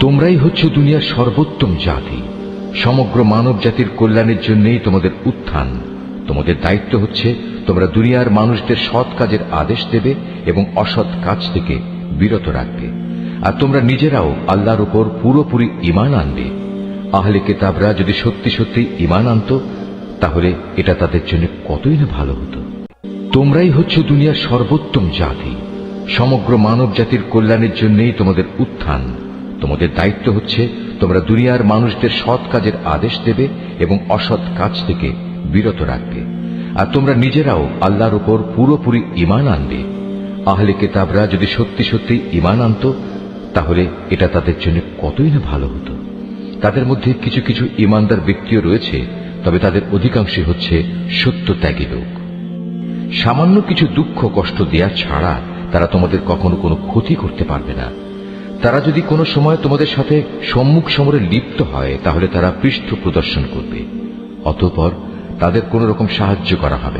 তোমরাই হচ্ছে দুনিয়ার সর্বোত্তম জাতি। সমগ্র মানব জাতির কল্যাণের জন্যই তোমাদের উত্থান। তোমাদের দায়িত্ব হচ্ছে তোমরা দুনিয়ার মানুষদের সৎ কাজের আদেশ দেবে এবং অসৎ কাজ থেকে বিরত রাখবে। আর তোমরা নিজেরাও আল্লাহর উপর পুরোপুরি ঈমান আনবে। আহলে কিতাবরা যদি সত্যি সত্যি ঈমান আনত তাহলে এটা তাদের জন্য কতই না ভালো হতো। তোমরাই হচ্ছে দুনিয়ার সর্বোত্তম জাতি। সমগ্র মানব জাতির কল্যাণের জন্যই তোমাদের উত্থান। তোমাদের দায়িত্ব হচ্ছে তোমরা দুনিয়ার মানুষদের সৎ কাজের আদেশ দেবে এবং অসৎ কাজ থেকে বিরত রাখবে। আর তোমরা নিজেরাও আল্লাহর উপর পুরোপুরি ঈমান আনবে। আহলে কিতাবরা যদি সত্যি সত্যি ঈমান আনত তাহলে এটা তাদের জন্য কতই না ভালো হতো। তাদের মধ্যে কিছু কিছু ঈমানদার ব্যক্তিও রয়েছে, তবে তাদের অধিকাংশই হচ্ছে সত্যত্যাগী লোক। সামান্য কিছু দুঃখ কষ্ট দেয়া ছাড়া তারা তোমাদের কখনো কোনো ক্ষতি করতে পারবে না। তারা যদি কোনো সময় তোমাদের সাথে সম্মুখ সমরে লিপ্ত হয় তাহলে তারা পৃষ্ঠ প্রদর্শন করবে, অতঃপর তাদের কোনো রকম সাহায্য করা হবে না।